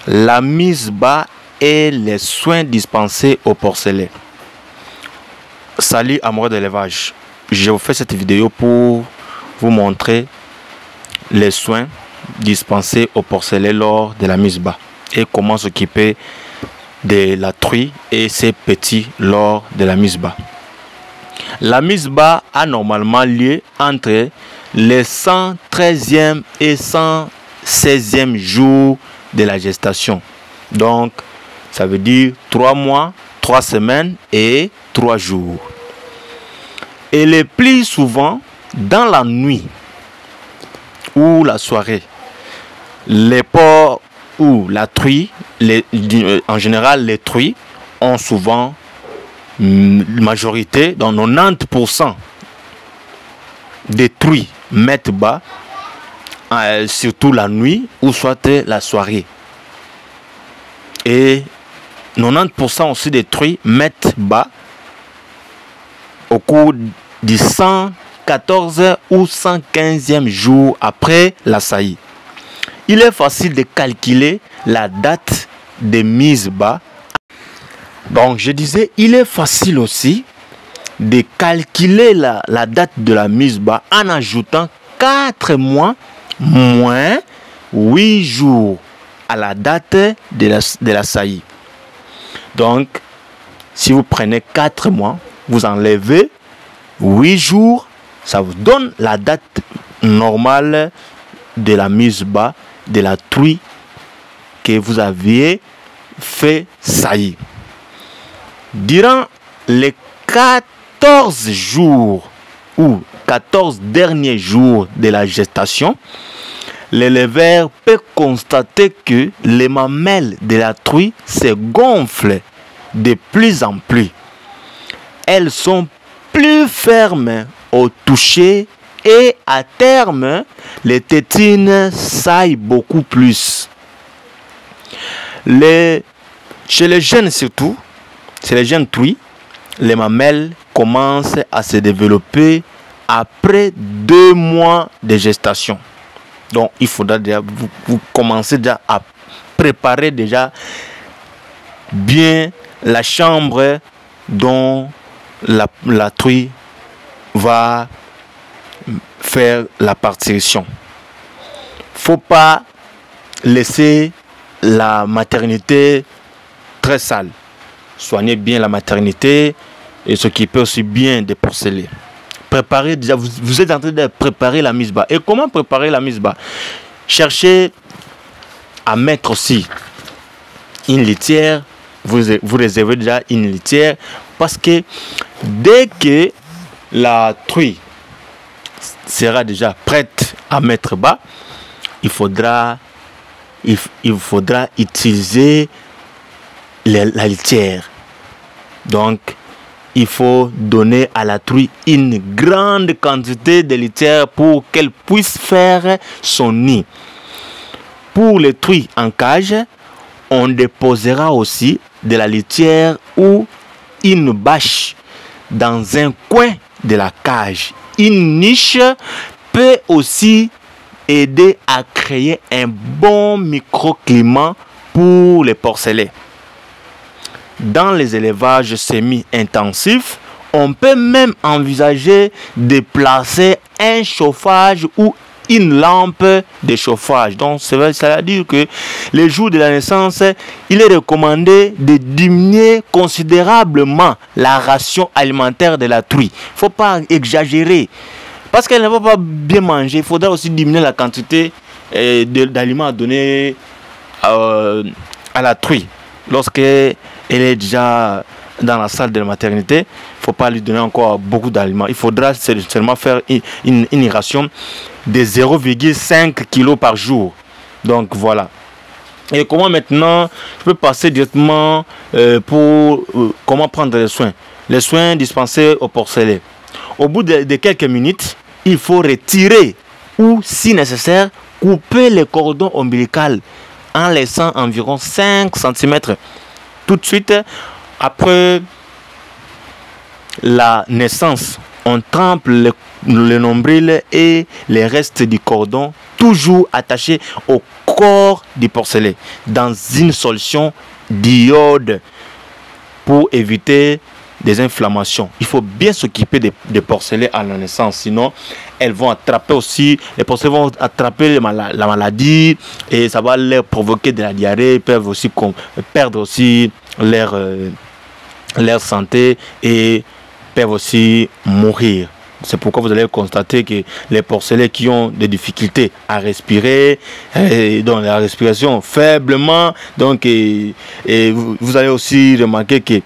la mise bas et les soins dispensés au porcelet. Salut amoureux de l'élevage, je vous fais cette vidéo pour vous montrer les soins dispensés au porcelet lors de la mise bas et comment s'occuper de la truie et ses petits lors de la mise bas. La mise bas a normalement lieu entre les 113e et 116e jours de la gestation. Donc, ça veut dire 3 mois, 3 semaines et 3 jours. Et le plus souvent, dans la nuit ou la soirée, les porcs ou la truie, en général les truies, ont souvent majorité, dans 90% des truies mettent bas, surtout la nuit ou soit la soirée. Et 90% aussi des truies mettent bas au cours du 114 ou 115e jour après la saillie. Il est facile de calculer la date de mise bas. Donc je disais, il est facile aussi de calculer la date de la mise bas en ajoutant 4 mois moins 8 jours à la date de la saillie. Donc, si vous prenez 4 mois, vous enlevez 8 jours, ça vous donne la date normale de la mise bas de la truie que vous aviez fait saillir. Durant les 14 jours ou 14 derniers jours de la gestation, l'éleveur peut constater que les mamelles de la truie se gonflent de plus en plus. Elles sont plus fermes au toucher et à terme, les tétines saillent beaucoup plus. Chez les jeunes surtout, chez les jeunes truies, les mamelles commencent à se développer après 2 mois de gestation. Donc, il faudra déjà vous commencer déjà à préparer déjà bien la chambre dont la truie va faire la parturition. Faut pas laisser la maternité très sale. Soignez bien la maternité et s'occuper aussi bien des porcelets. Préparez déjà, vous êtes en train de préparer la mise bas. Et comment préparer la mise bas? Cherchez à mettre aussi une litière. Vous réservez déjà une litière parce que dès que la truie sera déjà prête à mettre bas, il faudra utiliser la litière. Donc, il faut donner à la truie une grande quantité de litière pour qu'elle puisse faire son nid. Pour les truies en cage, on déposera aussi de la litière ou une bâche dans un coin de la cage. Une niche peut aussi aider à créer un bon microclimat pour les porcelets. Dans les élevages semi-intensifs, on peut même envisager de placer un chauffage ou une lampe de chauffage. Donc, ça veut dire que les jours de la naissance, il est recommandé de diminuer considérablement la ration alimentaire de la truie. Il ne faut pas exagérer. Parce qu'elle ne va pas bien manger, il faudra aussi diminuer la quantité d'aliments à donner à la truie. Lorsqu'elle est déjà dans la salle de la maternité, il ne faut pas lui donner encore beaucoup d'aliments. Il faudra seulement faire une ration de 0,5 kg par jour. Donc voilà. Et comment maintenant, je peux passer directement pour comment prendre les soins. Les soins dispensés au porcelet. Au bout de quelques minutes, il faut retirer ou, si nécessaire, couper le cordon ombilical en laissant environ 5 cm. Tout de suite, après la naissance on trempe le nombril et les restes du cordon, toujours attachés au corps du porcelet, dans une solution d'iode pour éviter des inflammations. Il faut bien s'occuper des porcelets à la naissance, sinon elles vont attraper aussi, les porcelets vont attraper la maladie et ça va leur provoquer de la diarrhée. Ils peuvent aussi perdre aussi leur santé et peuvent aussi mourir. C'est pourquoi vous allez constater que les porcelets qui ont des difficultés à respirer, donc la respiration faiblement, donc vous allez aussi remarquer que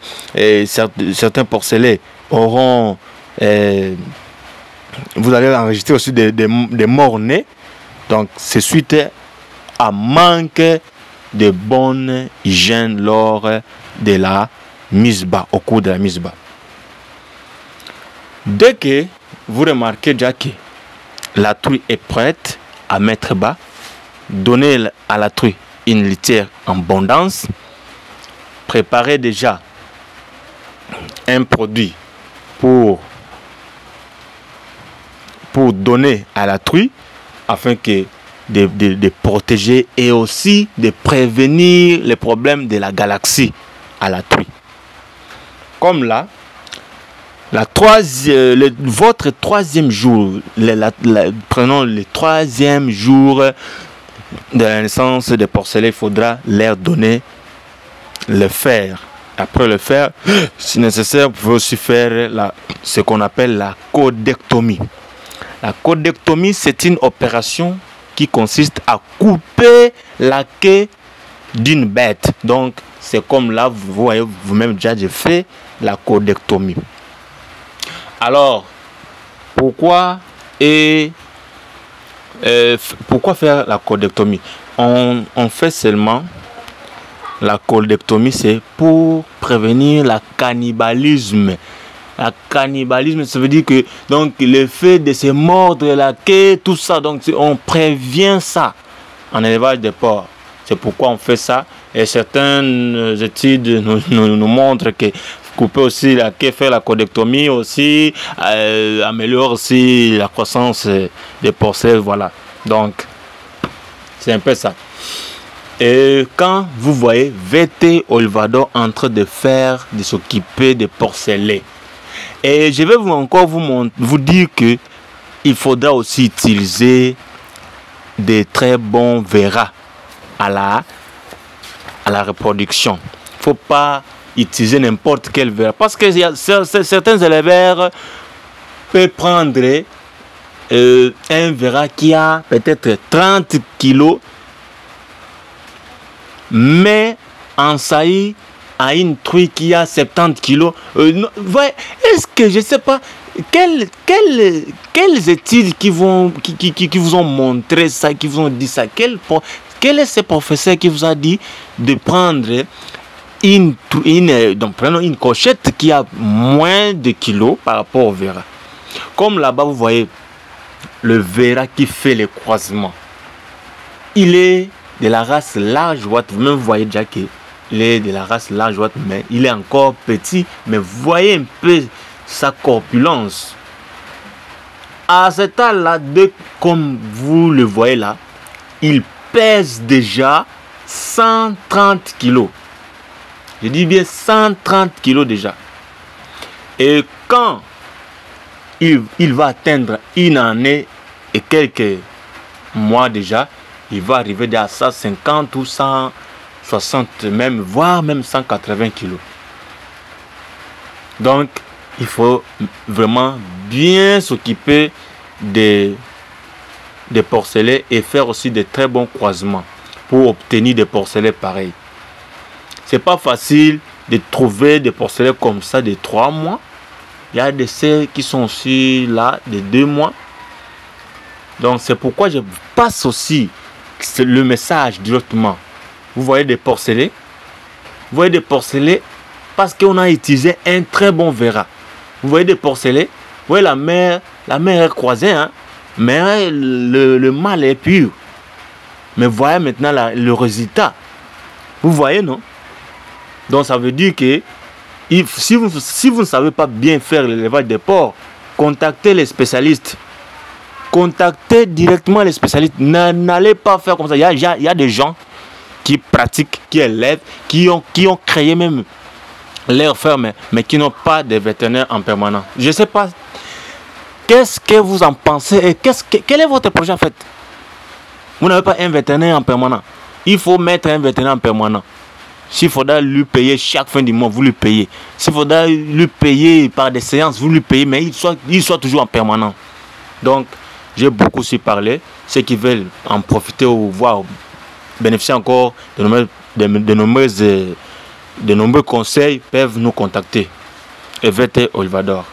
certains porcelets auront, vous allez enregistrer aussi des morts-nés. Donc c'est suite à manque de bonne hygiène lors de la mise bas, au cours de la mise bas. Dès que vous remarquez déjà que la truie est prête à mettre bas, donnez à la truie une litière en abondance, préparez déjà un produit pour donner à la truie afin que de protéger et aussi de prévenir les problèmes de la galaxie à la truie. Comme là, votre troisième jour, prenons le troisième jour de la naissance des porcelets, il faudra leur donner le fer. Après le fer, si nécessaire, vous pouvez aussi faire ce qu'on appelle la codectomie. La codectomie, c'est une opération qui consiste à couper la queue d'une bête. Donc, c'est comme là, vous voyez vous-même déjà, j'ai fait la codectomie. Alors, pourquoi faire la codectomie? On fait seulement la codectomie, c'est pour prévenir le cannibalisme. Le cannibalisme, ça veut dire que donc le fait de se mordre la queue, tout ça, donc on prévient ça en élevage de porcs. C'est pourquoi on fait ça. Et certaines études nous montrent que couper aussi la queue, faire la codectomie aussi, améliore aussi la croissance des porcelets, voilà. Donc, c'est un peu ça. Et quand vous voyez VT Olivador en train de s'occuper des porcelets, et je vais encore vous dire que il faudra aussi utiliser des très bons verras à la reproduction. Il ne faut pas utiliser n'importe quel verre, parce que certains éleveurs peuvent prendre un verra qui a peut-être 30 kg, mais en saillie à une truie qui a 70 kg. Est-ce que je ne sais pas quelles études qui vous ont montré ça, qui vous ont dit ça? Quel est ce professeur qui vous a dit de prendre prenons une cochette qui a moins de kilos par rapport au verra? Comme là-bas, vous voyez le verra qui fait les croisements. Il est de la race large ouate. Vous-même, vous voyez déjà qu'il est de la race large ouate, mais il est encore petit. Mais vous voyez un peu sa corpulence. À cet âge-là, comme vous le voyez là, il pèse déjà 130 kilos. Je dis bien 130 kilos déjà. Et quand il va atteindre une année et quelques mois déjà, il va arriver à 150 ou 160 même, voire même 180 kilos. Donc, il faut vraiment bien s'occuper des porcelets et faire aussi de très bons croisements pour obtenir des porcelets pareils. C'est pas facile de trouver des porcelets comme ça de 3 mois. Il y a des serres qui sont aussi là de 2 mois. Donc c'est pourquoi je passe aussi le message directement. Vous voyez des porcelets. Vous voyez des porcelets parce qu'on a utilisé un très bon verra. Vous voyez des porcelets. Vous voyez la mère est croisée, hein? Mais le mâle est pur. Mais voyez maintenant le résultat. Vous voyez, non? Donc ça veut dire que si vous ne savez pas bien faire l'élevage des porcs, contactez les spécialistes. Contactez directement les spécialistes. N'allez pas faire comme ça. Il y a des gens qui pratiquent, qui élèvent, qui ont créé même leur ferme, mais qui n'ont pas de vétérinaire en permanent. Je ne sais pas. Qu'est-ce que vous en pensez et quel est votre projet en fait? Vous n'avez pas un vétérinaire en permanent. Il faut mettre un vétérinaire en permanent. S'il faudra lui payer chaque fin du mois, vous lui payez. S'il faudra lui payer par des séances, vous lui payez, mais il soit toujours en permanent. Donc, j'ai beaucoup su parler. Ceux qui veulent en profiter ou voir, bénéficier encore de nombreux conseils peuvent nous contacter. EVT Olivador.